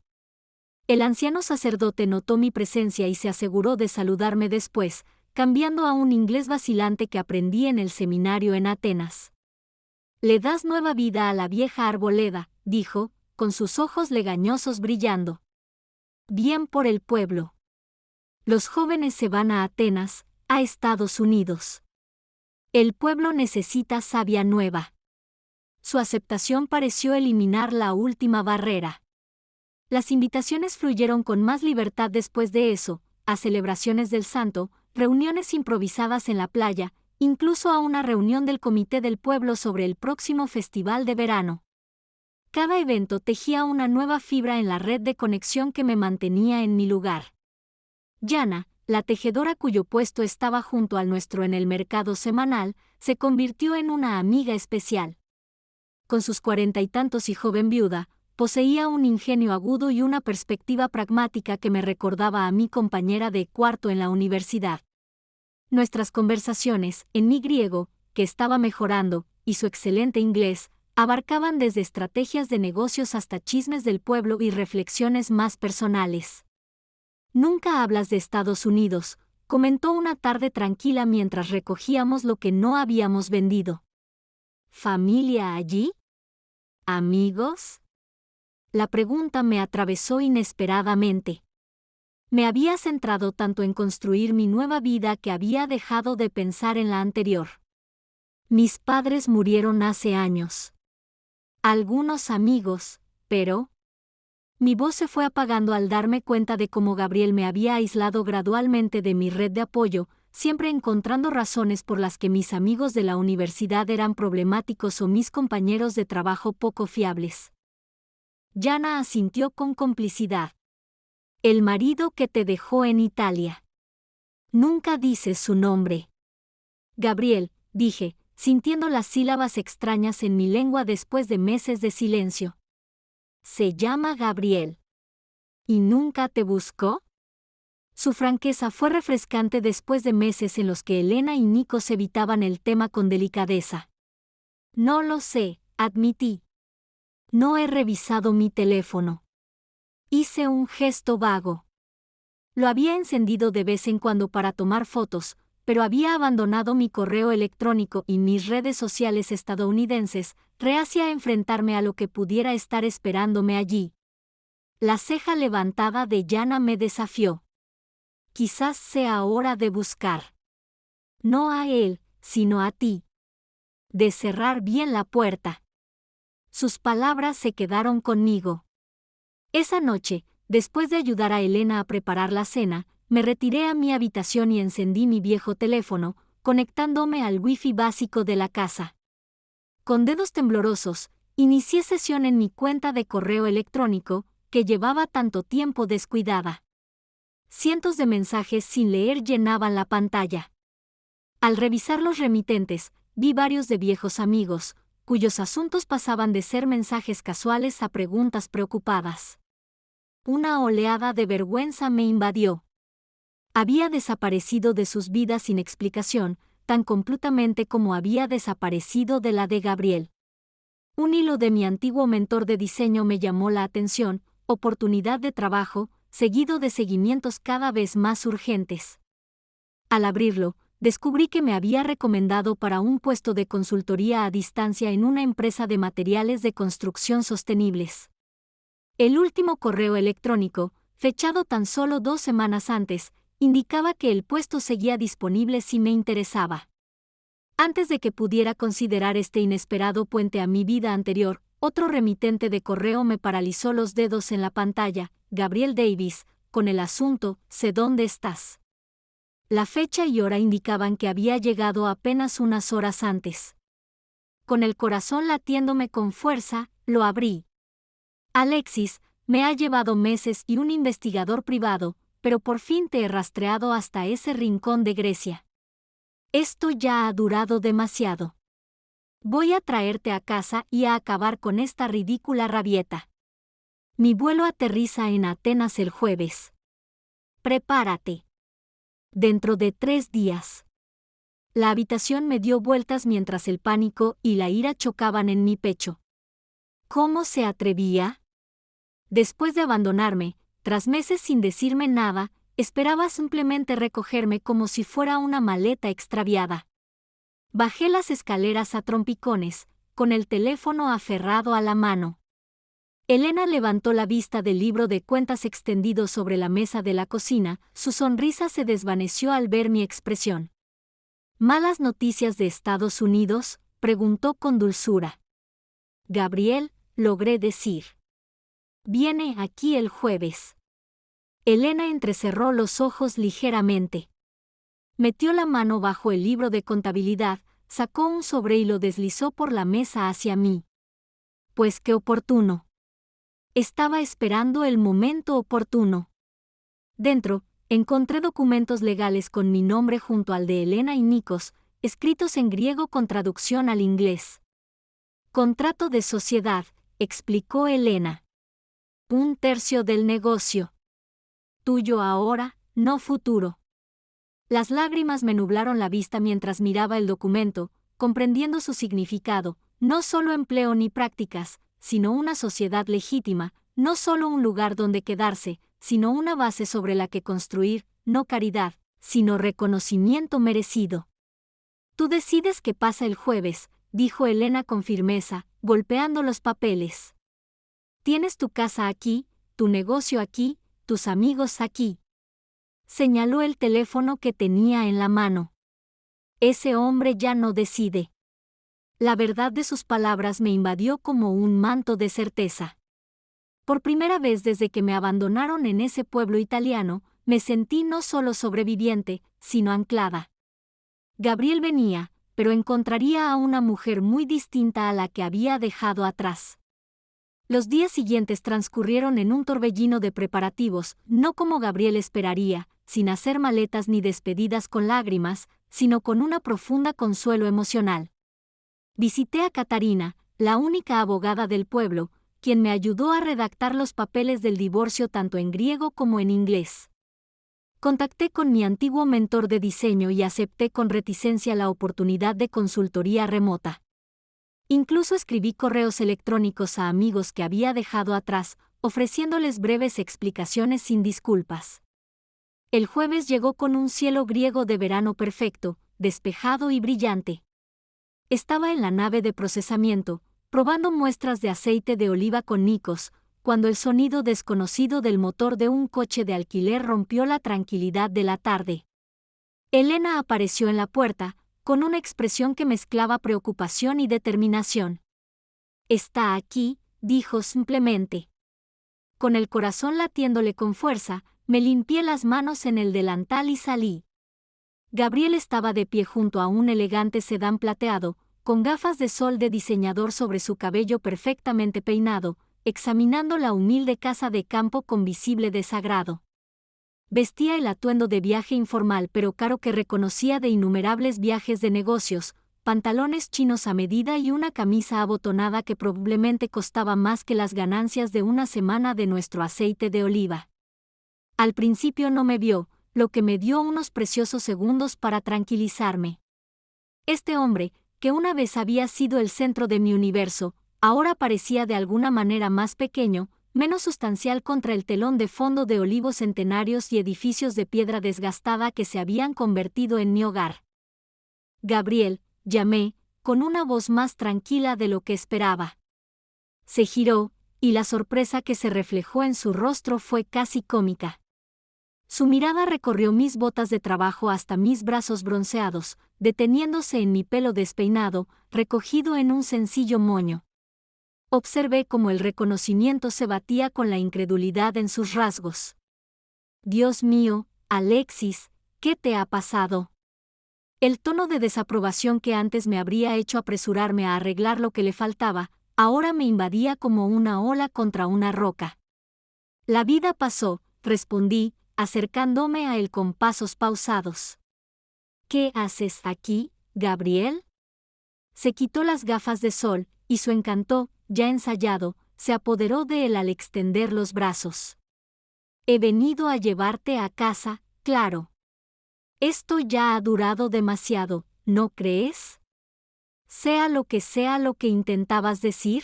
El anciano sacerdote notó mi presencia y se aseguró de saludarme después, cambiando a un inglés vacilante que aprendí en el seminario en Atenas. Le das nueva vida a la vieja arboleda, dijo, con sus ojos legañosos brillando. Bien por el pueblo. Los jóvenes se van a Atenas, a Estados Unidos. El pueblo necesita savia nueva. Su aceptación pareció eliminar la última barrera. Las invitaciones fluyeron con más libertad después de eso, a celebraciones del santo, reuniones improvisadas en la playa, incluso a una reunión del comité del pueblo sobre el próximo festival de verano. Cada evento tejía una nueva fibra en la red de conexión que me mantenía en mi lugar. Yana, la tejedora cuyo puesto estaba junto al nuestro en el mercado semanal, se convirtió en una amiga especial. Con sus 40 y tantos y joven viuda, poseía un ingenio agudo y una perspectiva pragmática que me recordaba a mi compañera de cuarto en la universidad. Nuestras conversaciones, en mi griego, que estaba mejorando, y su excelente inglés, abarcaban desde estrategias de negocios hasta chismes del pueblo y reflexiones más personales. Nunca hablas de Estados Unidos, comentó una tarde tranquila mientras recogíamos lo que no habíamos vendido. ¿Familia allí? ¿Amigos? La pregunta me atravesó inesperadamente. Me había centrado tanto en construir mi nueva vida que había dejado de pensar en la anterior. Mis padres murieron hace años. Algunos amigos, pero... Mi voz se fue apagando al darme cuenta de cómo Gabriel me había aislado gradualmente de mi red de apoyo, siempre encontrando razones por las que mis amigos de la universidad eran problemáticos o mis compañeros de trabajo poco fiables. Yana asintió con complicidad. El marido que te dejó en Italia. Nunca dices su nombre. Gabriel, dije, sintiendo las sílabas extrañas en mi lengua después de meses de silencio. Se llama Gabriel. ¿Y nunca te buscó? Su franqueza fue refrescante después de meses en los que Elena y Nikos evitaban el tema con delicadeza. No lo sé, admití. No he revisado mi teléfono. Hice un gesto vago. Lo había encendido de vez en cuando para tomar fotos, pero había abandonado mi correo electrónico y mis redes sociales estadounidenses, reacia a enfrentarme a lo que pudiera estar esperándome allí. La ceja levantada de Yana me desafió. Quizás sea hora de buscar. No a él, sino a ti. De cerrar bien la puerta. Sus palabras se quedaron conmigo. Esa noche, después de ayudar a Elena a preparar la cena, me retiré a mi habitación y encendí mi viejo teléfono, conectándome al wifi básico de la casa. Con dedos temblorosos, inicié sesión en mi cuenta de correo electrónico, que llevaba tanto tiempo descuidada. Cientos de mensajes sin leer llenaban la pantalla. Al revisar los remitentes, vi varios de viejos amigos, cuyos asuntos pasaban de ser mensajes casuales a preguntas preocupadas. Una oleada de vergüenza me invadió. Había desaparecido de sus vidas sin explicación, tan completamente como había desaparecido de la de Gabriel. Un hilo de mi antiguo mentor de diseño me llamó la atención, oportunidad de trabajo, seguido de seguimientos cada vez más urgentes. Al abrirlo, descubrí que me había recomendado para un puesto de consultoría a distancia en una empresa de materiales de construcción sostenibles. El último correo electrónico, fechado tan solo 2 semanas antes, indicaba que el puesto seguía disponible si me interesaba. Antes de que pudiera considerar este inesperado puente a mi vida anterior, otro remitente de correo me paralizó los dedos en la pantalla, Gabriel Davis, con el asunto, sé dónde estás. La fecha y hora indicaban que había llegado apenas unas horas antes. Con el corazón latiéndome con fuerza, lo abrí. Alexis, me ha llevado meses y un investigador privado, pero por fin te he rastreado hasta ese rincón de Grecia. Esto ya ha durado demasiado. Voy a traerte a casa y a acabar con esta ridícula rabieta. Mi vuelo aterriza en Atenas el jueves. Prepárate. Dentro de 3 días. La habitación me dio vueltas mientras el pánico y la ira chocaban en mi pecho. ¿Cómo se atrevía? Después de abandonarme, tras meses sin decirme nada, esperaba simplemente recogerme como si fuera una maleta extraviada. Bajé las escaleras a trompicones, con el teléfono aferrado a la mano. Elena levantó la vista del libro de cuentas extendido sobre la mesa de la cocina, su sonrisa se desvaneció al ver mi expresión. ¿Malas noticias de Estados Unidos?, preguntó con dulzura. Gabriel, logré decir. Viene aquí el jueves. Elena entrecerró los ojos ligeramente. Metió la mano bajo el libro de contabilidad, sacó un sobre y lo deslizó por la mesa hacia mí. Pues qué oportuno. Estaba esperando el momento oportuno. Dentro, encontré documentos legales con mi nombre junto al de Elena y Nikos, escritos en griego con traducción al inglés. Contrato de sociedad, explicó Elena. 1/3 del negocio. Tuyo ahora, no futuro. Las lágrimas me nublaron la vista mientras miraba el documento, comprendiendo su significado, no solo empleo ni prácticas, sino una sociedad legítima, no solo un lugar donde quedarse, sino una base sobre la que construir, no caridad, sino reconocimiento merecido. Tú decides qué pasa el jueves, dijo Elena con firmeza, golpeando los papeles. Tienes tu casa aquí, tu negocio aquí, tus amigos aquí. Señaló el teléfono que tenía en la mano. Ese hombre ya no decide. La verdad de sus palabras me invadió como un manto de certeza. Por primera vez desde que me abandonaron en ese pueblo italiano, me sentí no solo sobreviviente, sino anclada. Gabriel venía, pero encontraría a una mujer muy distinta a la que había dejado atrás. Los días siguientes transcurrieron en un torbellino de preparativos, no como Gabriel esperaría, sin hacer maletas ni despedidas con lágrimas, sino con una profunda consuelo emocional. Visité a Catarina, la única abogada del pueblo, quien me ayudó a redactar los papeles del divorcio tanto en griego como en inglés. Contacté con mi antiguo mentor de diseño y acepté con reticencia la oportunidad de consultoría remota. Incluso escribí correos electrónicos a amigos que había dejado atrás, ofreciéndoles breves explicaciones sin disculpas. El jueves llegó con un cielo griego de verano perfecto, despejado y brillante. Estaba en la nave de procesamiento, probando muestras de aceite de oliva con Nikos, cuando el sonido desconocido del motor de un coche de alquiler rompió la tranquilidad de la tarde. Elena apareció en la puerta, con una expresión que mezclaba preocupación y determinación. «Está aquí», dijo simplemente. Con el corazón latiéndole con fuerza, me limpié las manos en el delantal y salí. Gabriel estaba de pie junto a un elegante sedán plateado, con gafas de sol de diseñador sobre su cabello perfectamente peinado, examinando la humilde casa de campo con visible desagrado. Vestía el atuendo de viaje informal pero caro que reconocía de innumerables viajes de negocios, pantalones chinos a medida y una camisa abotonada que probablemente costaba más que las ganancias de una semana de nuestro aceite de oliva. Al principio no me vio, lo que me dio unos preciosos segundos para tranquilizarme. Este hombre, que una vez había sido el centro de mi universo, ahora parecía de alguna manera más pequeño, menos sustancial contra el telón de fondo de olivos centenarios y edificios de piedra desgastada que se habían convertido en mi hogar. «Gabriel», llamé, con una voz más tranquila de lo que esperaba. Se giró, y la sorpresa que se reflejó en su rostro fue casi cómica. Su mirada recorrió mis botas de trabajo hasta mis brazos bronceados, deteniéndose en mi pelo despeinado, recogido en un sencillo moño. Observé cómo el reconocimiento se batía con la incredulidad en sus rasgos. «Dios mío, Alexis, ¿qué te ha pasado?» El tono de desaprobación que antes me habría hecho apresurarme a arreglar lo que le faltaba, ahora me invadía como una ola contra una roca. «La vida pasó», respondí, acercándome a él con pasos pausados. «¿Qué haces aquí, Gabriel?» Se quitó las gafas de sol, y su encanto, ya ensayado, se apoderó de él al extender los brazos. «He venido a llevarte a casa, claro. Esto ya ha durado demasiado, ¿no crees? Sea lo que intentabas decir».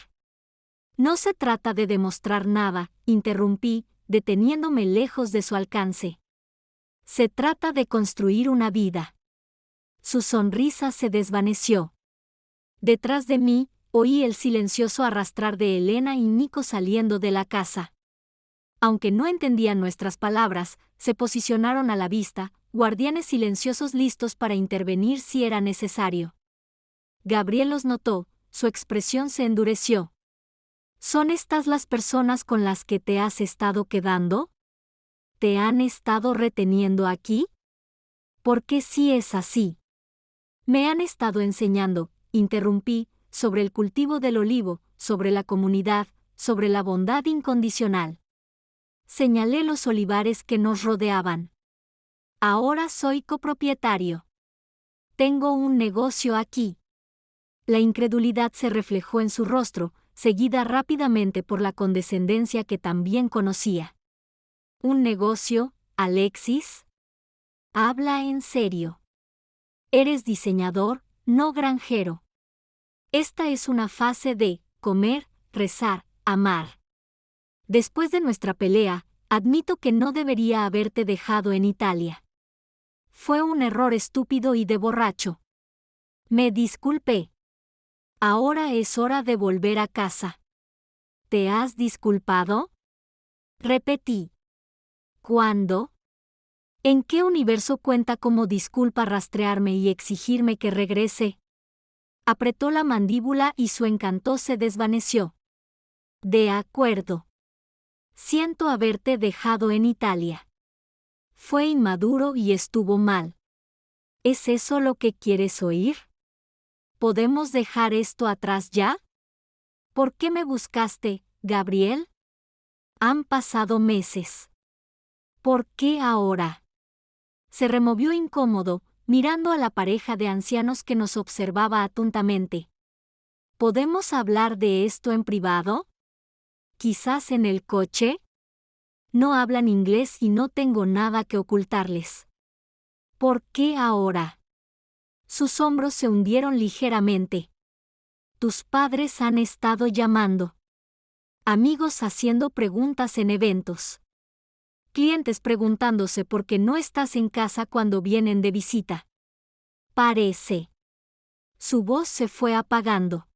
«No se trata de demostrar nada», interrumpí, deteniéndome lejos de su alcance. «Se trata de construir una vida». Su sonrisa se desvaneció. Detrás de mí, oí el silencioso arrastrar de Elena y Nico saliendo de la casa. Aunque no entendían nuestras palabras, se posicionaron a la vista, guardianes silenciosos listos para intervenir si era necesario. Gabriel los notó, su expresión se endureció. «¿Son estas las personas con las que te has estado quedando? ¿Te han estado reteniendo aquí? ¿Por qué si es así?» «Me han estado enseñando», interrumpí, «sobre el cultivo del olivo, sobre la comunidad, sobre la bondad incondicional». Señalé los olivares que nos rodeaban. «Ahora soy copropietario. Tengo un negocio aquí». La incredulidad se reflejó en su rostro, seguida rápidamente por la condescendencia que también conocía. «¿Un negocio, Alexis? Habla en serio. Eres diseñador, no granjero. Esta es una fase de comer, rezar, amar. Después de nuestra pelea, admito que no debería haberte dejado en Italia. Fue un error estúpido y de borracho. Me disculpé. Ahora es hora de volver a casa». «¿Te has disculpado?», repetí. «¿Cuándo? ¿En qué universo cuenta como disculpa rastrearme y exigirme que regrese?» Apretó la mandíbula y su encanto se desvaneció. «De acuerdo. Siento haberte dejado en Italia. Fue inmaduro y estuvo mal. ¿Es eso lo que quieres oír? ¿Podemos dejar esto atrás ya? ¿Por qué me buscaste, Gabriel? Han pasado meses. ¿Por qué ahora? Se removió incómodo, mirando a la pareja de ancianos que nos observaba atentamente. ¿Podemos hablar de esto en privado? ¿Quizás en el coche? No hablan inglés y no tengo nada que ocultarles. ¿Por qué ahora? Sus hombros se hundieron ligeramente. Tus padres han estado llamando. Amigos haciendo preguntas en eventos. Clientes preguntándose por qué no estás en casa cuando vienen de visita. Parece. Su voz se fue apagando.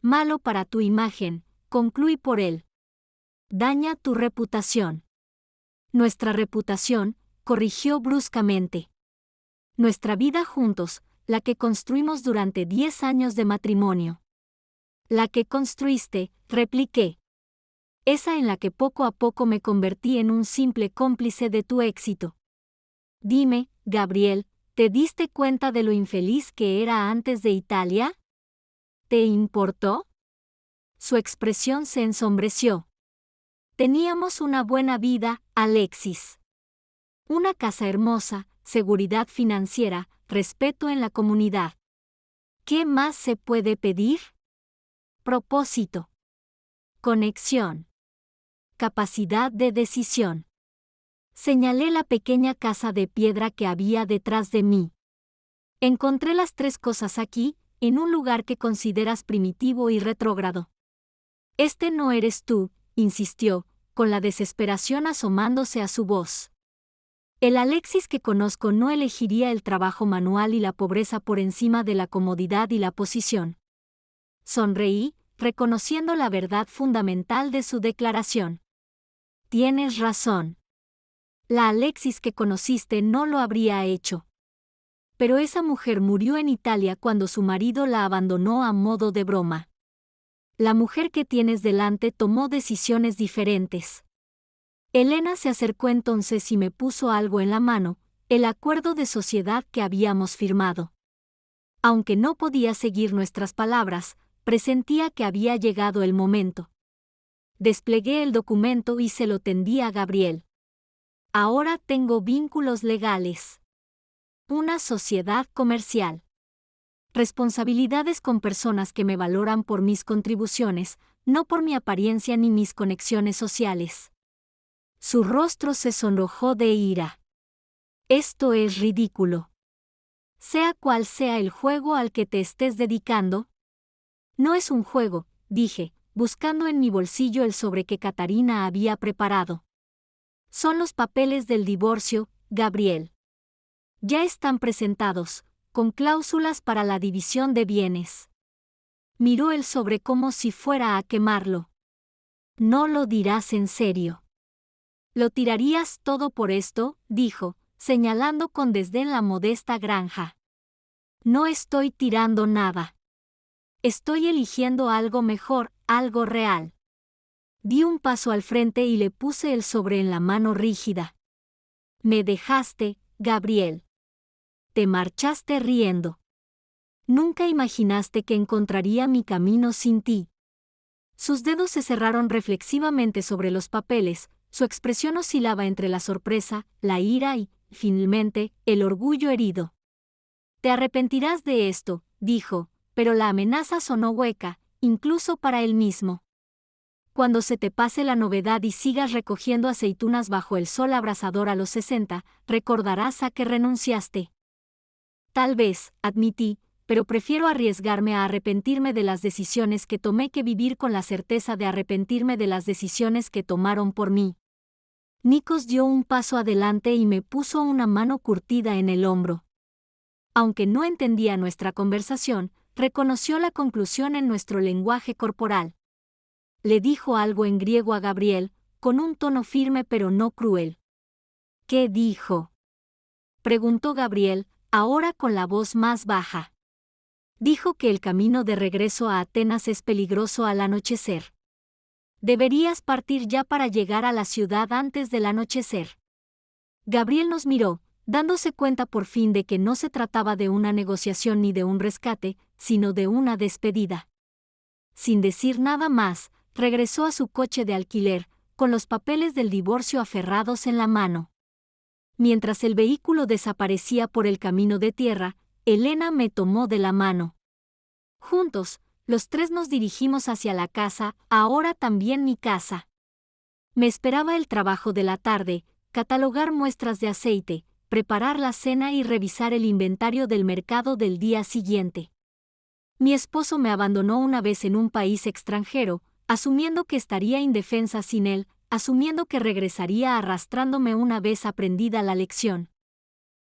Malo para tu imagen, concluí por él. Daña tu reputación. Nuestra reputación, corrigió bruscamente. Nuestra vida juntos, la que construimos durante 10 años de matrimonio. La que construiste, repliqué. Esa en la que poco a poco me convertí en un simple cómplice de tu éxito. Dime, Gabriel, ¿te diste cuenta de lo infeliz que era antes de Italia? ¿Te importó? Su expresión se ensombreció. Teníamos una buena vida, Alexis. Una casa hermosa, seguridad financiera, respeto en la comunidad. ¿Qué más se puede pedir? Propósito. Conexión. Capacidad de decisión. Señalé la pequeña casa de piedra que había detrás de mí. Encontré las 3 cosas aquí, en un lugar que consideras primitivo y retrógrado. Este no eres tú, insistió, con la desesperación asomándose a su voz. El Alexis que conozco no elegiría el trabajo manual y la pobreza por encima de la comodidad y la posición. Sonreí, reconociendo la verdad fundamental de su declaración. Tienes razón. La Alexis que conociste no lo habría hecho. Pero esa mujer murió en Italia cuando su marido la abandonó a modo de broma. La mujer que tienes delante tomó decisiones diferentes. Elena se acercó entonces y me puso algo en la mano, el acuerdo de sociedad que habíamos firmado. Aunque no podía seguir nuestras palabras, presentía que había llegado el momento. Desplegué el documento y se lo tendí a Gabriel. Ahora tengo vínculos legales. Una sociedad comercial. Responsabilidades con personas que me valoran por mis contribuciones, no por mi apariencia ni mis conexiones sociales. Su rostro se sonrojó de ira. Esto es ridículo. Sea cual sea el juego al que te estés dedicando. No es un juego, dije, buscando en mi bolsillo el sobre que Catarina había preparado. Son los papeles del divorcio, Gabriel. Ya están presentados, con cláusulas para la división de bienes. Miró el sobre como si fuera a quemarlo. No lo dirás en serio. ¿Lo tirarías todo por esto?, dijo, señalando con desdén la modesta granja. No estoy tirando nada. Estoy eligiendo algo mejor, algo real. Di un paso al frente y le puse el sobre en la mano rígida. Me dejaste, Gabriel. Te marchaste riendo. Nunca imaginaste que encontraría mi camino sin ti. Sus dedos se cerraron reflexivamente sobre los papeles, su expresión oscilaba entre la sorpresa, la ira y, finalmente, el orgullo herido. Te arrepentirás de esto, dijo, pero la amenaza sonó hueca, incluso para él mismo. Cuando se te pase la novedad y sigas recogiendo aceitunas bajo el sol abrasador a los 60, recordarás a que renunciaste. Tal vez, admití, pero prefiero arriesgarme a arrepentirme de las decisiones que tomé que vivir con la certeza de arrepentirme de las decisiones que tomaron por mí. Nikos dio un paso adelante y me puso una mano curtida en el hombro. Aunque no entendía nuestra conversación, reconoció la conclusión en nuestro lenguaje corporal. Le dijo algo en griego a Gabriel, con un tono firme pero no cruel. ¿Qué dijo?, preguntó Gabriel, ahora con la voz más baja. Dijo que el camino de regreso a Atenas es peligroso al anochecer. Deberías partir ya para llegar a la ciudad antes del anochecer. Gabriel nos miró, dándose cuenta por fin de que no se trataba de una negociación ni de un rescate, sino de una despedida. Sin decir nada más, regresó a su coche de alquiler, con los papeles del divorcio aferrados en la mano. Mientras el vehículo desaparecía por el camino de tierra, Elena me tomó de la mano. Juntos, los tres nos dirigimos hacia la casa, ahora también mi casa. Me esperaba el trabajo de la tarde, catalogar muestras de aceite, preparar la cena y revisar el inventario del mercado del día siguiente. Mi esposo me abandonó una vez en un país extranjero, asumiendo que estaría indefensa sin él, asumiendo que regresaría arrastrándome una vez aprendida la lección.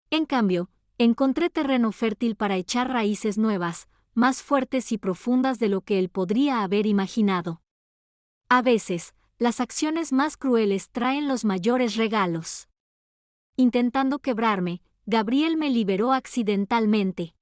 En cambio, encontré terreno fértil para echar raíces nuevas, más fuertes y profundas de lo que él podría haber imaginado. A veces, las acciones más crueles traen los mayores regalos. Intentando quebrarme, Gabriel me liberó accidentalmente.